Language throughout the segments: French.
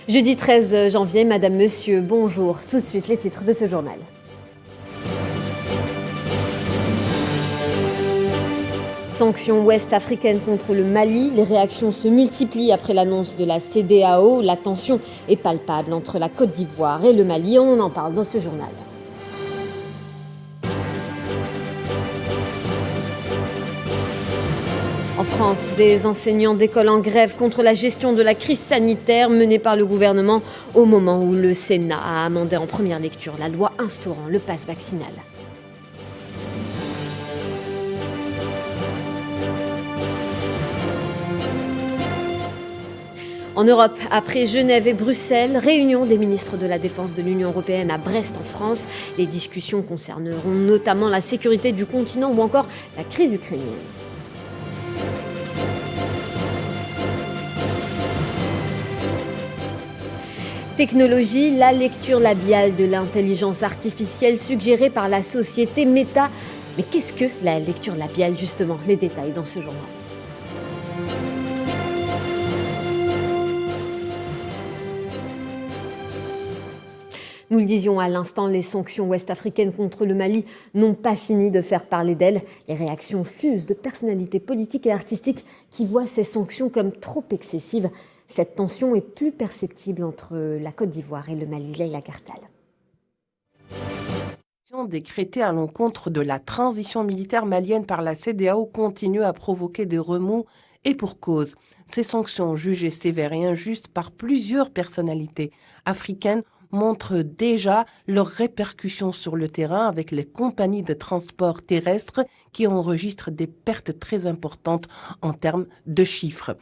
Jeudi 13 janvier, Madame, Monsieur, bonjour. Tout de suite, les titres de ce journal. Sanctions ouest-africaines contre le Mali. Les réactions se multiplient après l'annonce de la CEDEAO. La tension est palpable entre la Côte d'Ivoire et le Mali. On en parle dans ce journal. En France, des enseignants d'école en grève contre la gestion de la crise sanitaire menée par le gouvernement au moment où le Sénat a amendé en première lecture la loi instaurant le pass vaccinal. En Europe, après Genève et Bruxelles, réunion des ministres de la Défense de l'Union européenne à Brest en France. Les discussions concerneront notamment la sécurité du continent ou encore la crise ukrainienne. Technologie, la lecture labiale de l'intelligence artificielle suggérée par la société Meta. Mais qu'est-ce que la lecture labiale justement? Les détails dans ce journal. Nous le disions à l'instant, les sanctions ouest-africaines contre le Mali n'ont pas fini de faire parler d'elles. Les réactions fusent de personnalités politiques et artistiques qui voient ces sanctions comme trop excessives. Cette tension est plus perceptible entre la Côte d'Ivoire et le Mali. Leïla Gartal. Décrétée à l'encontre de la transition militaire malienne par la CEDEAO continue à provoquer des remous et pour cause. Ces sanctions jugées sévères et injustes par plusieurs personnalités africaines montrent déjà leurs répercussions sur le terrain avec les compagnies de transport terrestre qui enregistrent des pertes très importantes en termes de chiffres.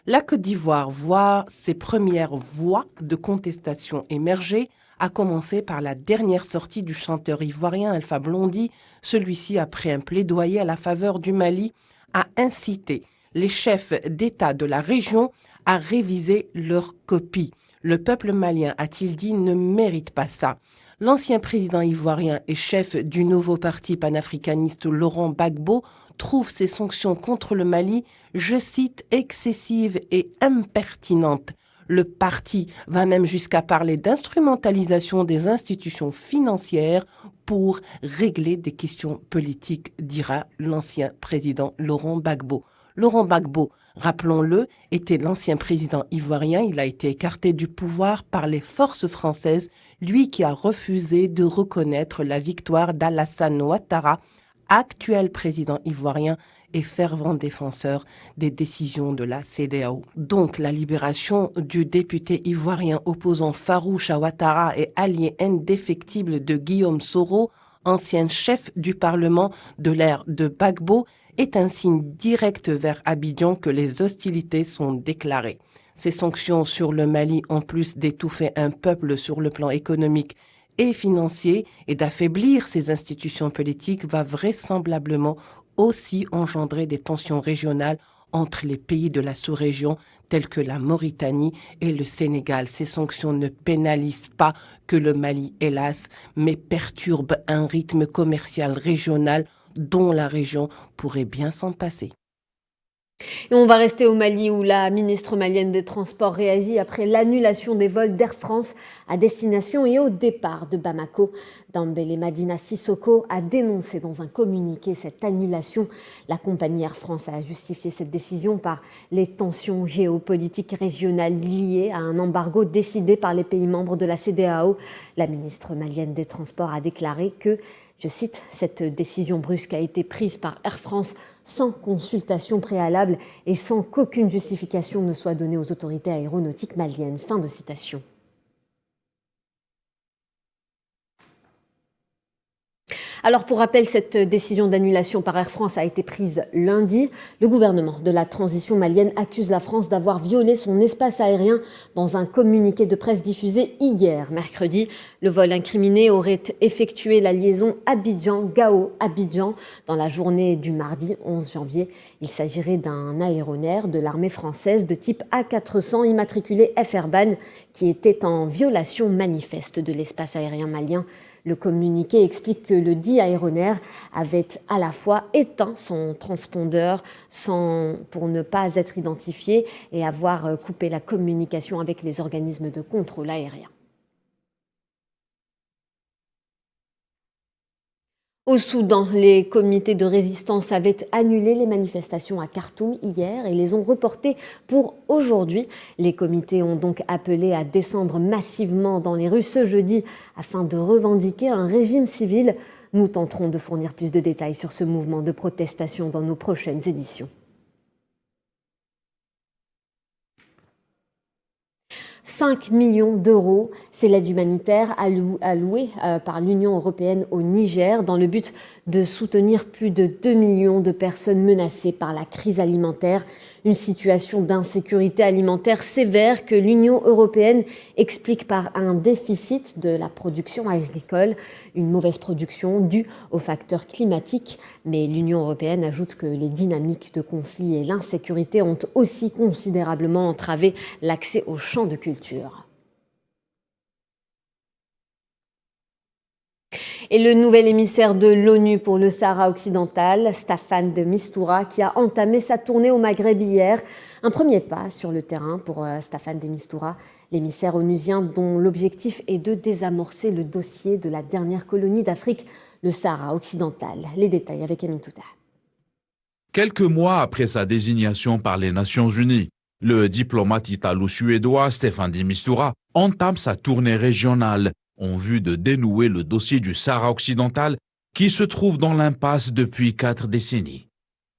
La Côte d'Ivoire voit ses premières voix de contestation émerger, à commencer par la dernière sortie du chanteur ivoirien Alpha Blondy. Celui-ci, après un plaidoyer à la faveur du Mali, a incité les chefs d'État de la région à réviser leur copie. Le peuple malien, a-t-il dit, ne mérite pas ça. L'ancien président ivoirien et chef du nouveau parti panafricaniste Laurent Gbagbo trouve ces sanctions contre le Mali, je cite, excessives et impertinentes. Le parti va même jusqu'à parler d'instrumentalisation des institutions financières pour régler des questions politiques, dira l'ancien président Laurent Gbagbo. Laurent Gbagbo, rappelons-le, était l'ancien président ivoirien. Il a été écarté du pouvoir par les forces françaises, lui qui a refusé de reconnaître la victoire d'Alassane Ouattara, actuel président ivoirien et fervent défenseur des décisions de la CEDEAO. Donc la libération du député ivoirien opposant farouche à Ouattara et allié indéfectible de Guillaume Soro, ancien chef du Parlement de l'ère de Gbagbo, est un signe direct vers Abidjan que les hostilités sont déclarées. Ces sanctions sur le Mali, en plus d'étouffer un peuple sur le plan économique et financier et d'affaiblir ses institutions politiques, va vraisemblablement aussi engendrer des tensions régionales entre les pays de la sous-région tels que la Mauritanie et le Sénégal. Ces sanctions ne pénalisent pas que le Mali, hélas, mais perturbent un rythme commercial régional dont la région pourrait bien s'en passer. Et on va rester au Mali où la ministre malienne des Transports réagit après l'annulation des vols d'Air France à destination et au départ de Bamako. Dambélé Madina Sissoko a dénoncé dans un communiqué cette annulation. La compagnie Air France a justifié cette décision par les tensions géopolitiques régionales liées à un embargo décidé par les pays membres de la CEDEAO. La ministre malienne des Transports a déclaré que, je cite, « Cette décision brusque a été prise par Air France sans consultation préalable et sans qu'aucune justification ne soit donnée aux autorités aéronautiques maliennes. » Fin de citation. Alors pour rappel, cette décision d'annulation par Air France a été prise lundi. Le gouvernement de la transition malienne accuse la France d'avoir violé son espace aérien dans un communiqué de presse diffusé hier, mercredi. Le vol incriminé aurait effectué la liaison Abidjan-Gao-Abidjan dans la journée du mardi 11 janvier. Il s'agirait d'un aéronef de l'armée française de type A400 immatriculé FR-BAN qui était en violation manifeste de l'espace aérien malien. Le communiqué explique que le dit aéronef avait à la fois éteint son transpondeur pour ne pas être identifié et avoir coupé la communication avec les organismes de contrôle aérien. Au Soudan, les comités de résistance avaient annulé les manifestations à Khartoum hier et les ont reportées pour aujourd'hui. Les comités ont donc appelé à descendre massivement dans les rues ce jeudi afin de revendiquer un régime civil. Nous tenterons de fournir plus de détails sur ce mouvement de protestation dans nos prochaines éditions. 5 millions d'euros, c'est l'aide humanitaire allouée par l'Union européenne au Niger dans le but de soutenir plus de 2 millions de personnes menacées par la crise alimentaire. Une situation d'insécurité alimentaire sévère que l'Union européenne explique par un déficit de la production agricole, une mauvaise production due aux facteurs climatiques. Mais l'Union européenne ajoute que les dynamiques de conflit et l'insécurité ont aussi considérablement entravé l'accès aux champs de culture. Et le nouvel émissaire de l'ONU pour le Sahara occidental, Staffan de Mistura, qui a entamé sa tournée au Maghreb hier. Un premier pas sur le terrain pour Staffan de Mistura, l'émissaire onusien dont l'objectif est de désamorcer le dossier de la dernière colonie d'Afrique, le Sahara occidental. Les détails avec Amin Touta. Quelques mois après sa désignation par les Nations Unies, le diplomate italo-suédois Staffan de Mistura entame sa tournée régionale en vue de dénouer le dossier du Sahara occidental qui se trouve dans l'impasse depuis 4 décennies.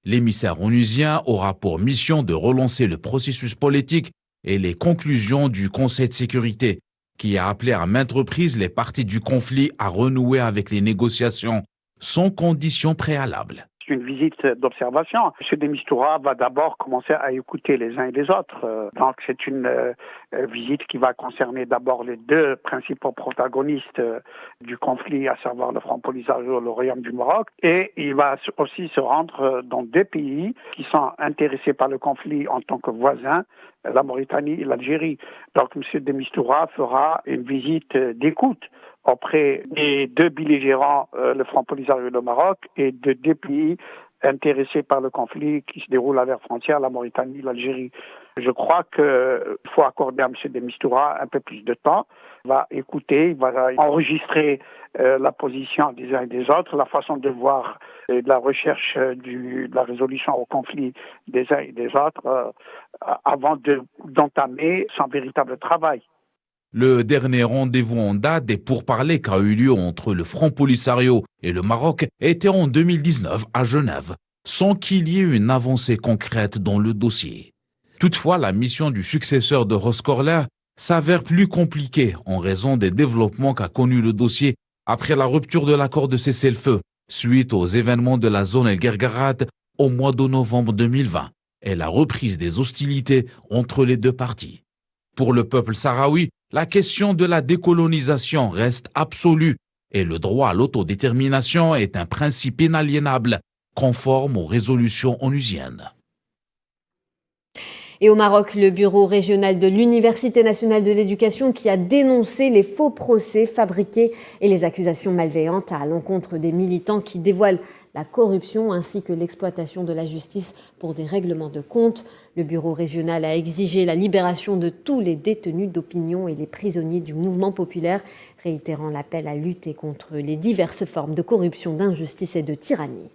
L'émissaire onusien aura pour mission de relancer le processus politique et les conclusions du Conseil de sécurité, qui a appelé à maintes reprises les parties du conflit à renouer avec les négociations sans conditions préalables. C'est une visite d'observation. M. de Mistura va d'abord commencer à écouter les uns et les autres. Donc c'est une visite qui va concerner d'abord les deux principaux protagonistes du conflit, à savoir le Front Polisario et le Royaume du Maroc. Et il va aussi se rendre dans deux pays qui sont intéressés par le conflit en tant que voisins, la Mauritanie et l'Algérie. Donc M. de Mistura fera une visite d'écoute auprès des deux belligérants, le Front Polisario et le Maroc, et de deux pays intéressés par le conflit qui se déroule à leurs frontières, la Mauritanie et l'Algérie. Je crois qu'il faut accorder à M. de Mistura un peu plus de temps. Il va écouter, il va enregistrer la position des uns et des autres, la façon de voir la recherche de la résolution au conflit des uns et des autres avant d'entamer son véritable travail. Le dernier rendez-vous en date des pourparlers qui a eu lieu entre le Front Polisario et le Maroc était en 2019 à Genève, sans qu'il y ait une avancée concrète dans le dossier. Toutefois, la mission du successeur de Roscorler s'avère plus compliquée en raison des développements qu'a connu le dossier après la rupture de l'accord de cessez-le-feu suite aux événements de la zone El Guergarat au mois de novembre 2020 et la reprise des hostilités entre les deux parties. Pour le peuple sahraoui, la question de la décolonisation reste absolue et le droit à l'autodétermination est un principe inaliénable, conforme aux résolutions onusiennes. Et au Maroc, le bureau régional de l'Université nationale de l'éducation qui a dénoncé les faux procès fabriqués et les accusations malveillantes à l'encontre des militants qui dévoilent la corruption ainsi que l'exploitation de la justice pour des règlements de compte. Le bureau régional a exigé la libération de tous les détenus d'opinion et les prisonniers du mouvement populaire, réitérant l'appel à lutter contre les diverses formes de corruption, d'injustice et de tyrannie.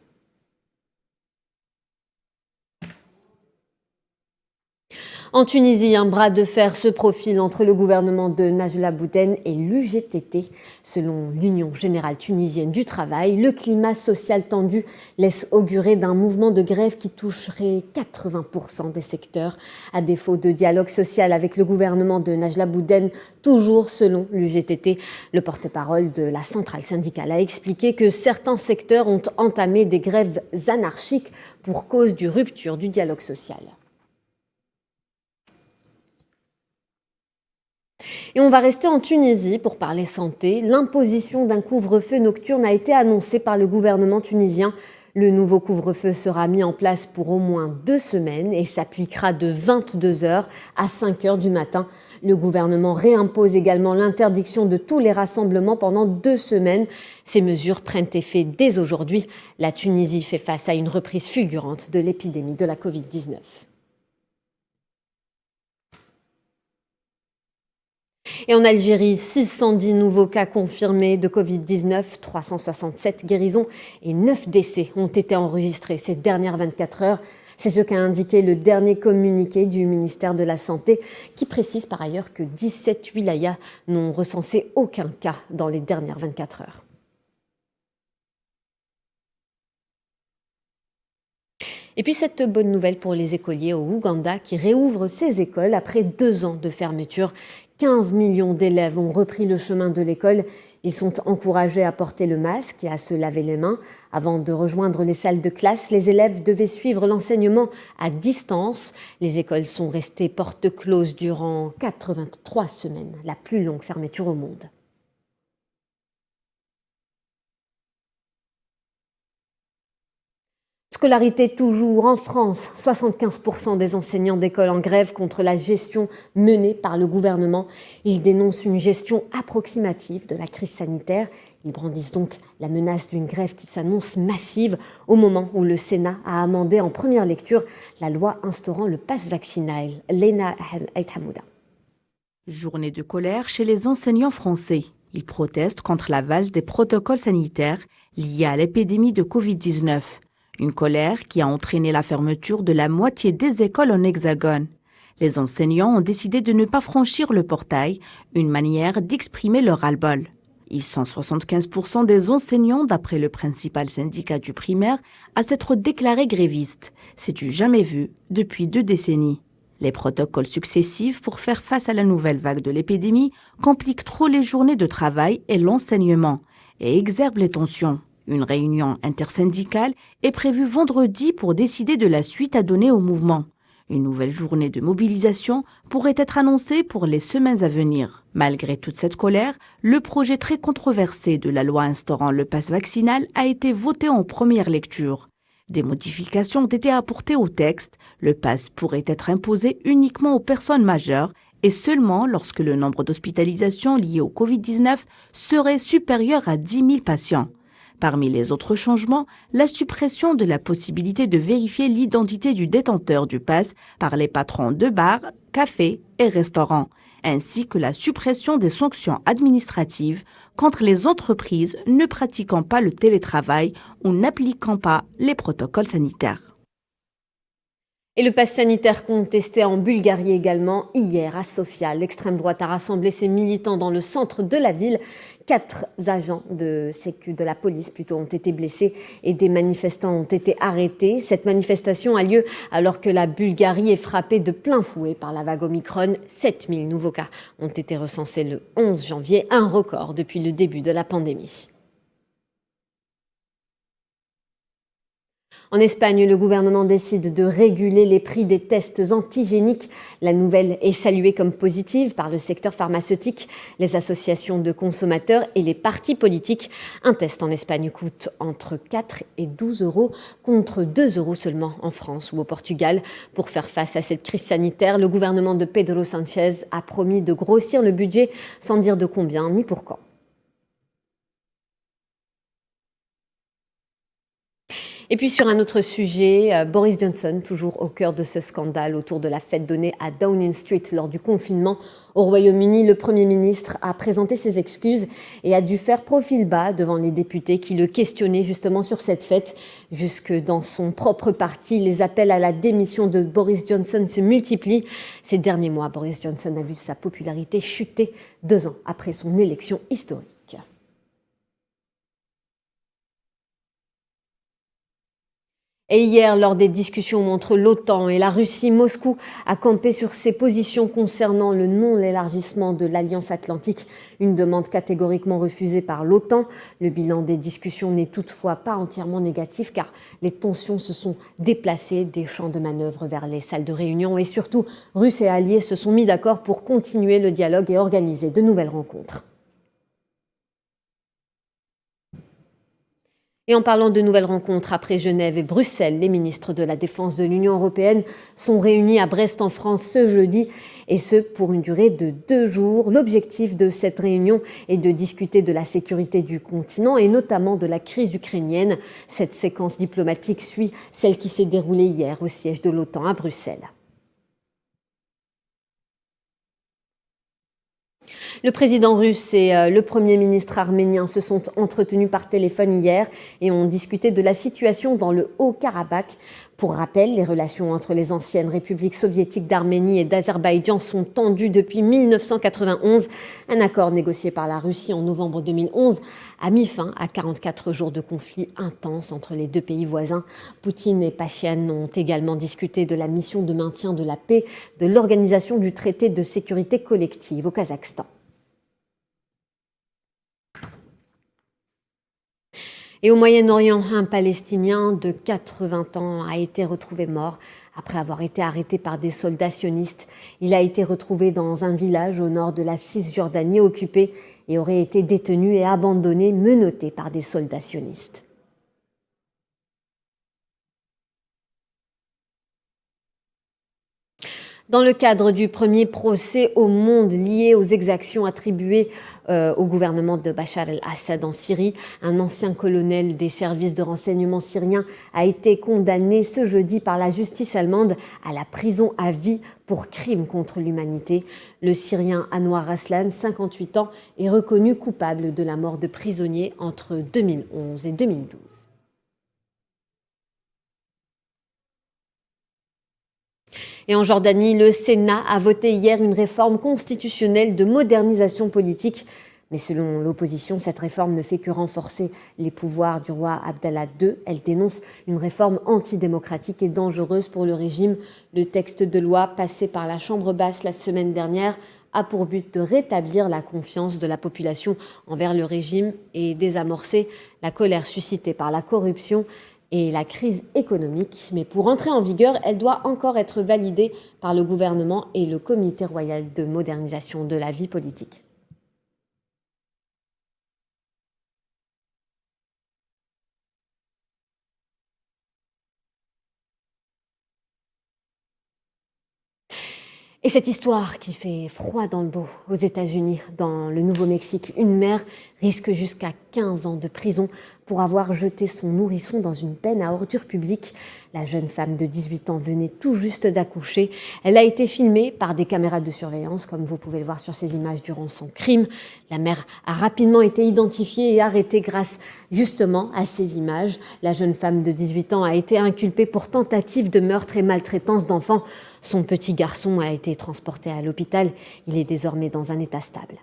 En Tunisie, un bras de fer se profile entre le gouvernement de Najla Bouden et l'UGTT. Selon l'Union générale tunisienne du travail, le climat social tendu laisse augurer d'un mouvement de grève qui toucherait 80% des secteurs. À défaut de dialogue social avec le gouvernement de Najla Bouden, toujours selon l'UGTT, le porte-parole de la centrale syndicale a expliqué que certains secteurs ont entamé des grèves anarchiques pour cause d'une rupture du dialogue social. Et on va rester en Tunisie pour parler santé. L'imposition d'un couvre-feu nocturne a été annoncée par le gouvernement tunisien. Le nouveau couvre-feu sera mis en place pour au moins 2 semaines et s'appliquera de 22h à 5h du matin. Le gouvernement réimpose également l'interdiction de tous les rassemblements pendant 2 semaines. Ces mesures prennent effet dès aujourd'hui. La Tunisie fait face à une reprise fulgurante de l'épidémie de la Covid-19. Et en Algérie, 610 nouveaux cas confirmés de Covid-19, 367 guérisons et 9 décès ont été enregistrés ces dernières 24 heures. C'est ce qu'a indiqué le dernier communiqué du ministère de la Santé, qui précise par ailleurs que 17 wilayas n'ont recensé aucun cas dans les dernières 24 heures. Et puis cette bonne nouvelle pour les écoliers au Ouganda qui réouvre ses écoles après 2 ans de fermeture. 15 millions d'élèves ont repris le chemin de l'école. Ils sont encouragés à porter le masque et à se laver les mains. Avant de rejoindre les salles de classe, les élèves devaient suivre l'enseignement à distance. Les écoles sont restées portes closes durant 83 semaines, la plus longue fermeture au monde. Scolarité toujours en France. 75% des enseignants d'école en grève contre la gestion menée par le gouvernement. Ils dénoncent une gestion approximative de la crise sanitaire. Ils brandissent donc la menace d'une grève qui s'annonce massive au moment où le Sénat a amendé en première lecture la loi instaurant le pass vaccinal. Léna Aïthamouda. Journée de colère chez les enseignants français. Ils protestent contre la valse des protocoles sanitaires liés à l'épidémie de Covid-19. Une colère qui a entraîné la fermeture de la moitié des écoles en Hexagone. Les enseignants ont décidé de ne pas franchir le portail, une manière d'exprimer leur ras-le-bol. Ils sont 75% des enseignants, d'après le principal syndicat du primaire, à s'être déclarés grévistes. C'est du jamais vu depuis 2 décennies. Les protocoles successifs pour faire face à la nouvelle vague de l'épidémie compliquent trop les journées de travail et l'enseignement et exacerbent les tensions. Une réunion intersyndicale est prévue vendredi pour décider de la suite à donner au mouvement. Une nouvelle journée de mobilisation pourrait être annoncée pour les semaines à venir. Malgré toute cette colère, le projet très controversé de la loi instaurant le pass vaccinal a été voté en première lecture. Des modifications ont été apportées au texte. Le pass pourrait être imposé uniquement aux personnes majeures et seulement lorsque le nombre d'hospitalisations liées au Covid-19 serait supérieur à 10 000 patients. Parmi les autres changements, la suppression de la possibilité de vérifier l'identité du détenteur du pass par les patrons de bars, cafés et restaurants, ainsi que la suppression des sanctions administratives contre les entreprises ne pratiquant pas le télétravail ou n'appliquant pas les protocoles sanitaires. Et le pass sanitaire contesté en Bulgarie également. Hier, à Sofia, l'extrême droite a rassemblé ses militants dans le centre de la ville. 4 agents de la police ont été blessés et des manifestants ont été arrêtés. Cette manifestation a lieu alors que la Bulgarie est frappée de plein fouet par la vague Omicron. 7000 nouveaux cas ont été recensés le 11 janvier, un record depuis le début de la pandémie. En Espagne, le gouvernement décide de réguler les prix des tests antigéniques. La nouvelle est saluée comme positive par le secteur pharmaceutique, les associations de consommateurs et les partis politiques. Un test en Espagne coûte entre 4 et 12 euros contre 2 euros seulement en France ou au Portugal. Pour faire face à cette crise sanitaire, le gouvernement de Pedro Sánchez a promis de grossir le budget sans dire de combien ni pour quand. Et puis sur un autre sujet, Boris Johnson, toujours au cœur de ce scandale autour de la fête donnée à Downing Street lors du confinement. Au Royaume-Uni, le Premier ministre a présenté ses excuses et a dû faire profil bas devant les députés qui le questionnaient justement sur cette fête. Jusque dans son propre parti, les appels à la démission de Boris Johnson se multiplient. Ces derniers mois, Boris Johnson a vu sa popularité chuter 2 ans après son élection historique. Et hier, lors des discussions entre l'OTAN et la Russie, Moscou a campé sur ses positions concernant le non-élargissement de l'Alliance Atlantique, une demande catégoriquement refusée par l'OTAN. Le bilan des discussions n'est toutefois pas entièrement négatif car les tensions se sont déplacées des champs de manœuvre vers les salles de réunion et surtout, Russes et alliés se sont mis d'accord pour continuer le dialogue et organiser de nouvelles rencontres. Et en parlant de nouvelles rencontres après Genève et Bruxelles, les ministres de la Défense de l'Union européenne sont réunis à Brest en France ce jeudi, et ce pour une durée de 2 jours. L'objectif de cette réunion est de discuter de la sécurité du continent et notamment de la crise ukrainienne. Cette séquence diplomatique suit celle qui s'est déroulée hier au siège de l'OTAN à Bruxelles. Le président russe et le premier ministre arménien se sont entretenus par téléphone hier et ont discuté de la situation dans le Haut-Karabakh. Pour rappel, les relations entre les anciennes républiques soviétiques d'Arménie et d'Azerbaïdjan sont tendues depuis 1991. Un accord négocié par la Russie en novembre 2011 a mis fin à 44 jours de conflit intense entre les deux pays voisins. Poutine et Pachinian ont également discuté de la mission de maintien de la paix de l'Organisation du traité de sécurité collective au Kazakhstan. Et au Moyen-Orient, un Palestinien de 80 ans a été retrouvé mort après avoir été arrêté par des soldats sionistes. Il a été retrouvé dans un village au nord de la Cisjordanie occupée et aurait été détenu et abandonné, menotté par des soldats sionistes. Dans le cadre du premier procès au monde lié aux exactions attribuées au gouvernement de Bachar el-Assad en Syrie, un ancien colonel des services de renseignement syriens a été condamné ce jeudi par la justice allemande à la prison à vie pour crime contre l'humanité. Le Syrien Anwar Aslan, 58 ans, est reconnu coupable de la mort de prisonniers entre 2011 et 2012. Et en Jordanie, le Sénat a voté hier une réforme constitutionnelle de modernisation politique. Mais selon l'opposition, cette réforme ne fait que renforcer les pouvoirs du roi Abdallah II. Elle dénonce une réforme antidémocratique et dangereuse pour le régime. Le texte de loi passé par la Chambre basse la semaine dernière a pour but de rétablir la confiance de la population envers le régime et désamorcer la colère suscitée par la corruption et la crise économique. Mais pour entrer en vigueur, elle doit encore être validée par le gouvernement et le Comité royal de modernisation de la vie politique. Et cette histoire qui fait froid dans le dos aux États-Unis, dans le Nouveau-Mexique, une mère risque jusqu'à 15 ans de prison pour avoir jeté son nourrisson dans une benne à ordures publiques. La jeune femme de 18 ans venait tout juste d'accoucher. Elle a été filmée par des caméras de surveillance, comme vous pouvez le voir sur ces images durant son crime. La mère a rapidement été identifiée et arrêtée grâce justement à ces images. La jeune femme de 18 ans a été inculpée pour tentative de meurtre et maltraitance d'enfants. Son petit garçon a été transporté à l'hôpital. Il est désormais dans un état stable.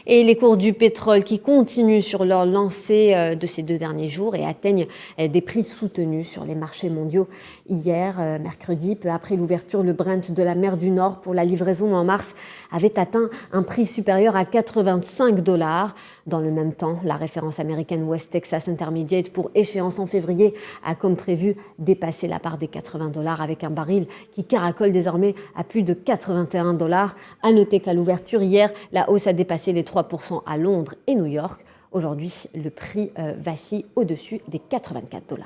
Et les cours du pétrole qui continuent sur leur lancée de ces 2 derniers jours et atteignent des prix soutenus sur les marchés mondiaux. Hier, mercredi, peu après l'ouverture, le Brent de la mer du Nord pour la livraison en mars avait atteint un prix supérieur à 85 $. Dans le même temps, la référence américaine West Texas Intermediate pour échéance en février a comme prévu dépassé la barre des 80 $ avec un baril qui caracole désormais à plus de 81 $. À noter qu'à l'ouverture hier, la hausse a dépassé les 3% à Londres et New York. Aujourd'hui, le prix vacille au-dessus des 84 $.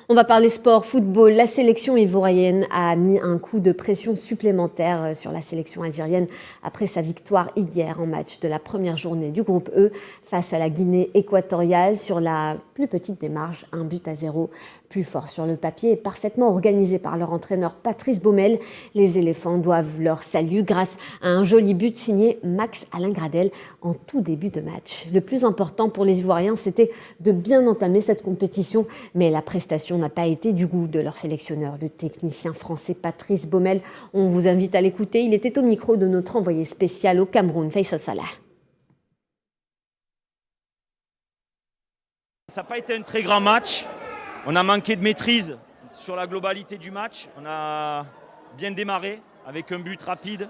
On va parler sport, football. La sélection ivoirienne a mis un coup de pression supplémentaire sur la sélection algérienne après sa victoire hier en match de la première journée du groupe E face à la Guinée équatoriale sur la plus petite démarche, 1-0. Plus fort sur le papier et parfaitement organisé par leur entraîneur Patrice Baumel. Les éléphants doivent leur salut grâce à un joli but signé Max Alain Gradel en tout début de match. Le plus important pour les Ivoiriens, c'était de bien entamer cette compétition, mais la prestation n'a pas été du goût de leur sélectionneur, le technicien français Patrice Baumel. On vous invite à l'écouter. Il était au micro de notre envoyé spécial au Cameroun, Faisal Salah. Ça n'a pas été un très grand match. On a manqué de maîtrise sur la globalité du match. On a bien démarré avec un but rapide.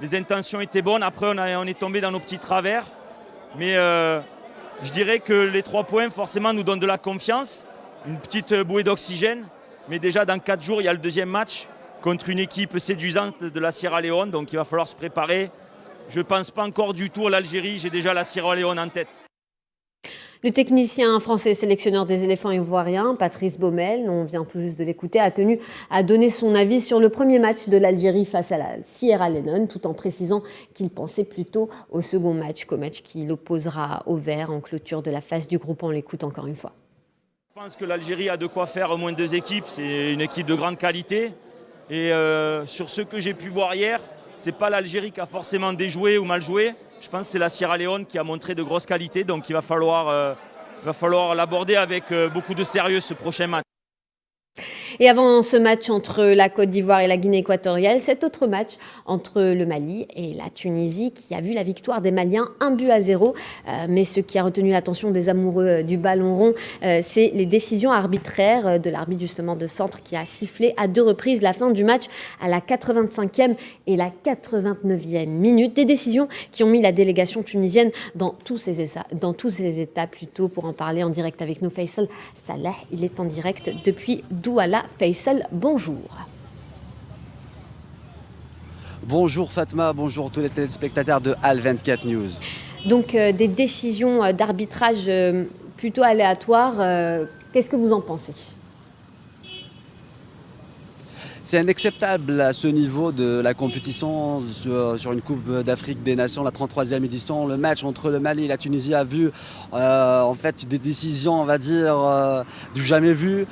Les intentions étaient bonnes. Après, on est tombé dans nos petits travers. Mais je dirais que les 3 points, forcément, nous donnent de la confiance. Une petite bouée d'oxygène. Mais déjà, dans 4 jours, il y a le deuxième match. contre une équipe séduisante de la Sierra Leone, donc il va falloir se préparer. Je ne pense pas encore du tout à l'Algérie, j'ai déjà la Sierra Leone en tête. Le technicien français sélectionneur des éléphants ivoiriens, Patrice Baumel, on vient tout juste de l'écouter, a tenu à donner son avis sur le premier match de l'Algérie face à la Sierra Leone, tout en précisant qu'il pensait plutôt au second match qu'au match qui l'opposera aux Verts en clôture de la phase du groupe. On l'écoute encore une fois. Je pense que l'Algérie a de quoi faire au moins 2 équipes, c'est une équipe de grande qualité. Et sur ce que j'ai pu voir hier, ce n'est pas l'Algérie qui a forcément déjoué ou mal joué. Je pense que c'est la Sierra Leone qui a montré de grosses qualités. Donc il va falloir l'aborder avec beaucoup de sérieux ce prochain match. Et avant ce match entre la Côte d'Ivoire et la Guinée équatoriale, cet autre match entre le Mali et la Tunisie qui a vu la victoire des Maliens 1-0. Mais ce qui a retenu l'attention des amoureux du ballon rond, c'est les décisions arbitraires de l'arbitre justement de centre qui a sifflé à 2 reprises la fin du match à la 85e et la 89e minute. Des décisions qui ont mis la délégation tunisienne dans tous ses états plutôt. Pour en parler en direct avec nous, Faisal Salah, il est en direct depuis Douala. Faisal, bonjour. Bonjour Fatma, bonjour tous les téléspectateurs de Al 24 News. Donc des décisions d'arbitrage plutôt aléatoires, qu'est-ce que vous en pensez ? C'est inacceptable à ce niveau de la compétition sur une Coupe d'Afrique des Nations, la 33e édition. Le match entre le Mali et la Tunisie a vu en fait des décisions, on va dire, du jamais vu.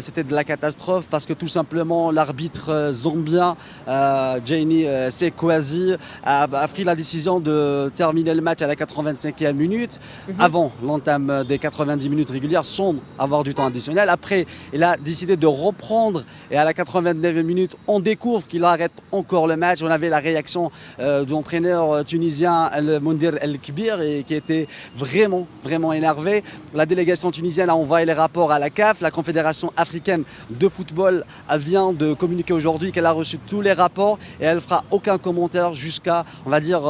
C'était de la catastrophe parce que tout simplement l'arbitre zambien, Jaini Sekwazi, a pris la décision de terminer le match à la 85e minute, avant l'entame des 90 minutes régulières, sans avoir du temps additionnel. Après, il a décidé de reprendre et à la 89e minute, on découvre qu'il arrête encore le match. On avait la réaction de l'entraîneur tunisien Moundir El Kbir et qui était vraiment énervé. La délégation tunisienne a envoyé les rapports à la CAF. La Confédération africaine de football vient de communiquer aujourd'hui qu'elle a reçu tous les rapports et elle fera aucun commentaire jusqu'à, on va dire,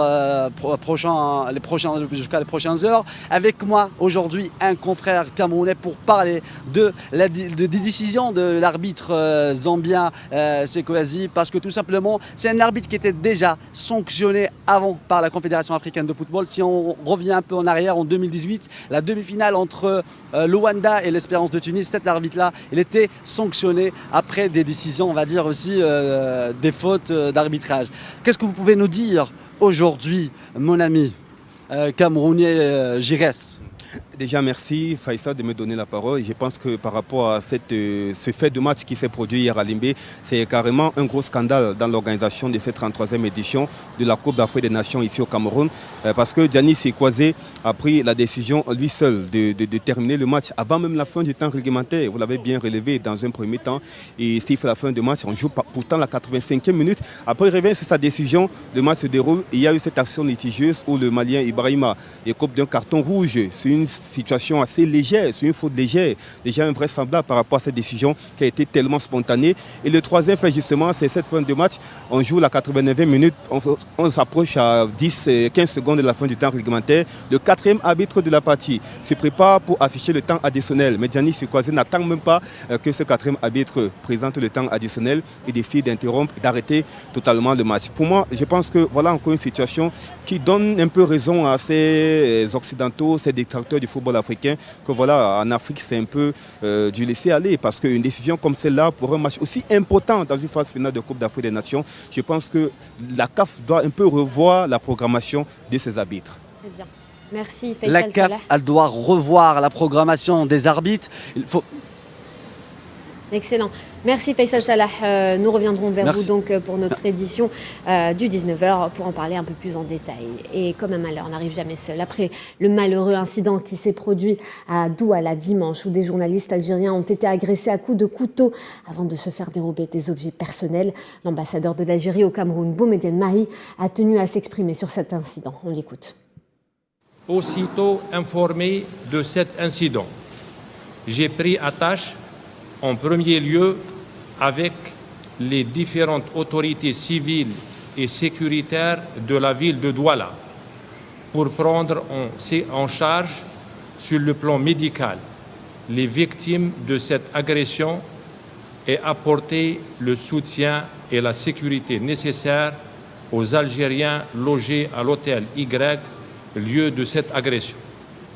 jusqu'à les prochaines heures. Avec moi aujourd'hui un confrère camerounais pour parler des décisions de l'arbitre zambien Sekwazi, parce que tout simplement c'est un arbitre qui était déjà sanctionné avant par la Confédération africaine de football. Si on revient un peu en arrière, en 2018, la demi-finale entre l'Ouganda et l'Espérance de Tunis, cet arbitre-là, il était sanctionné après des décisions, on va dire aussi des fautes d'arbitrage. Qu'est-ce que vous pouvez nous dire aujourd'hui, mon ami camerounais Giresse? Déjà, merci Faïssa de me donner la parole. Je pense que par rapport à ce fait de match qui s'est produit hier à Limbé, c'est carrément un gros scandale dans l'organisation de cette 33e édition de la Coupe d'Afrique des Nations ici au Cameroun. Parce que Jaini Sekwazi a pris la décision lui seul de terminer le match avant même la fin du temps réglementaire. Vous l'avez bien relevé dans un premier temps. Et s'il fait la fin du match, on joue pourtant la 85e minute. Après, il revient sur sa décision, le match se déroule. Et il y a eu cette action litigieuse où le Malien Ibrahima écope d'un carton rouge. C'est une situation assez légère, c'est une faute légère, déjà invraisemblable par rapport à cette décision qui a été tellement spontanée. Et le troisième fait justement, c'est cette fin de match, on joue la 89e minute, on s'approche à 10-15 secondes de la fin du temps réglementaire. Le quatrième arbitre de la partie se prépare pour afficher le temps additionnel. Mais Jaini Sekwazi n'attend même pas que ce quatrième arbitre présente le temps additionnel et décide d'interrompre et d'arrêter totalement le match. Pour moi, je pense que voilà encore une situation qui donne un peu raison à ces Occidentaux, ces détracteurs du football africain, que voilà, en Afrique, c'est un peu du laisser aller, parce qu'une décision comme celle-là, pour un match aussi important dans une phase finale de Coupe d'Afrique des Nations, je pense que la CAF doit un peu revoir la programmation de ses arbitres. Très bien. Merci Faisal La CAF, Salah. elle doit revoir la programmation des arbitres. Il faut... Excellent. Merci Faisal Salah. Nous reviendrons vers Merci. vous donc pour notre édition du 19h pour en parler un peu plus en détail. Et comme un malheur, on n'arrive jamais seul. Après le malheureux incident qui s'est produit à Douala dimanche où des journalistes algériens ont été agressés à coups de couteau avant de se faire dérober des objets personnels, l'ambassadeur de l'Algérie au Cameroun, Boumedienne Mahi, a tenu à s'exprimer sur cet incident. On l'écoute. Aussitôt informé de cet incident, j'ai pris attache en premier lieu avec les différentes autorités civiles et sécuritaires de la ville de Douala pour prendre en charge sur le plan médical les victimes de cette agression et apporter le soutien et la sécurité nécessaires aux Algériens logés à l'hôtel Y, lieu de cette agression.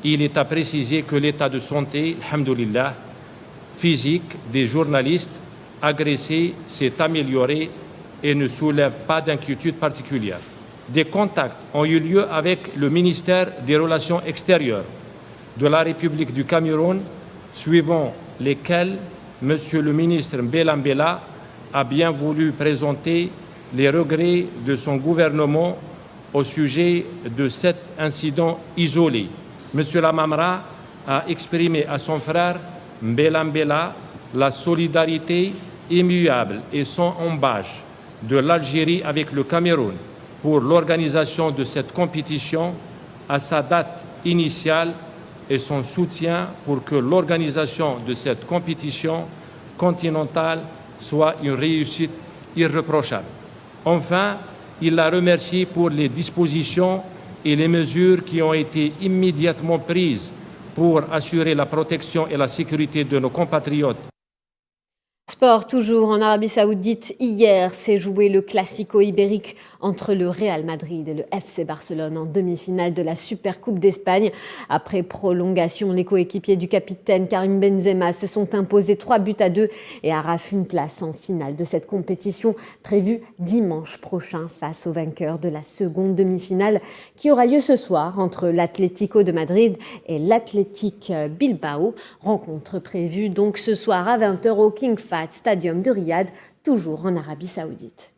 Il est à préciser que l'état de santé, alhamdoulilah, physique des journalistes agressés s'est amélioré et ne soulève pas d'inquiétude particulière. Des contacts ont eu lieu avec le ministère des Relations extérieures de la République du Cameroun, suivant lesquels M. le ministre Mbela Mbela a bien voulu présenter les regrets de son gouvernement au sujet de cet incident isolé. M. Lamamra a exprimé à son frère Mbela Mbela la solidarité immuable et sans embâche de l'Algérie avec le Cameroun pour l'organisation de cette compétition à sa date initiale et son soutien pour que l'organisation de cette compétition continentale soit une réussite irréprochable. Enfin, il l'a remercié pour les dispositions et les mesures qui ont été immédiatement prises pour assurer la protection et la sécurité de nos compatriotes. Sport toujours en Arabie Saoudite. Hier s'est joué le Classico ibérique entre le Real Madrid et le FC Barcelone en demi-finale de la Supercoupe d'Espagne. Après prolongation, les coéquipiers du capitaine Karim Benzema se sont imposés 3-2 et arrachent une place en finale de cette compétition prévue dimanche prochain face au vainqueur de la seconde demi-finale qui aura lieu ce soir entre l'Atlético de Madrid et l'Athletic Bilbao. Rencontre prévue donc ce soir à 20h au King Fahd Stadium de Riyad, toujours en Arabie Saoudite.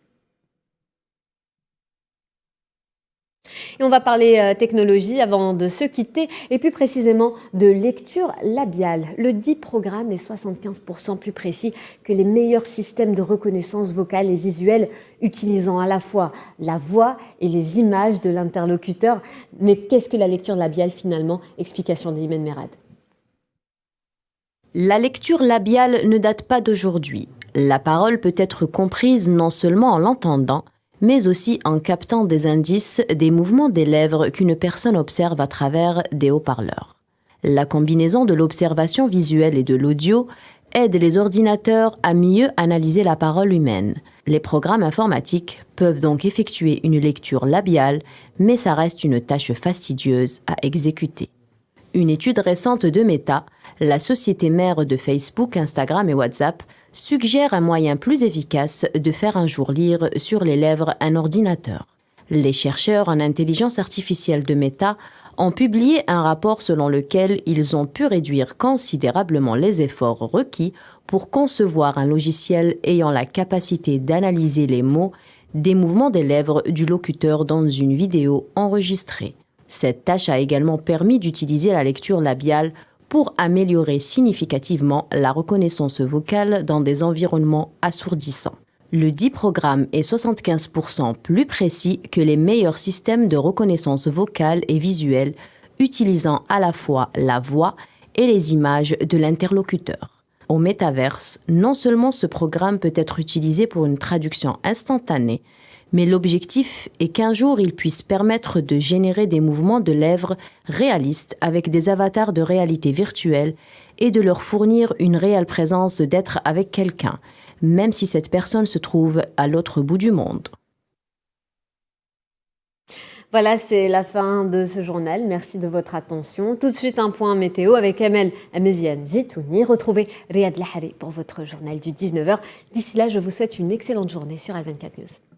Et on va parler technologie avant de se quitter, et plus précisément de lecture labiale. Le dit programme est 75% plus précis que les meilleurs systèmes de reconnaissance vocale et visuelle, utilisant à la fois la voix et les images de l'interlocuteur. Mais qu'est-ce que la lecture labiale finalement? Explication d'Imen Merad. La lecture labiale ne date pas d'aujourd'hui. La parole peut être comprise non seulement en l'entendant, mais aussi en captant des indices des mouvements des lèvres qu'une personne observe à travers des haut-parleurs. La combinaison de l'observation visuelle et de l'audio aide les ordinateurs à mieux analyser la parole humaine. Les programmes informatiques peuvent donc effectuer une lecture labiale, mais ça reste une tâche fastidieuse à exécuter. Une étude récente de Meta, la société mère de Facebook, Instagram et WhatsApp, suggère un moyen plus efficace de faire un jour lire sur les lèvres un ordinateur. Les chercheurs en intelligence artificielle de Meta ont publié un rapport selon lequel ils ont pu réduire considérablement les efforts requis pour concevoir un logiciel ayant la capacité d'analyser les mots des mouvements des lèvres du locuteur dans une vidéo enregistrée. Cette tâche a également permis d'utiliser la lecture labiale pour améliorer significativement la reconnaissance vocale dans des environnements assourdissants. Le dit programme est 75% plus précis que les meilleurs systèmes de reconnaissance vocale et visuelle, utilisant à la fois la voix et les images de l'interlocuteur. Au métaverse, non seulement ce programme peut être utilisé pour une traduction instantanée, mais l'objectif est qu'un jour il puisse permettre de générer des mouvements de lèvres réalistes avec des avatars de réalité virtuelle et de leur fournir une réelle présence d'être avec quelqu'un, même si cette personne se trouve à l'autre bout du monde. Voilà, c'est la fin de ce journal. Merci de votre attention. Tout de suite, un point météo avec Amel Ameziane Zitouni. Retrouvez Riyad Lahari pour votre journal du 19h. D'ici là, je vous souhaite une excellente journée sur Al24 News.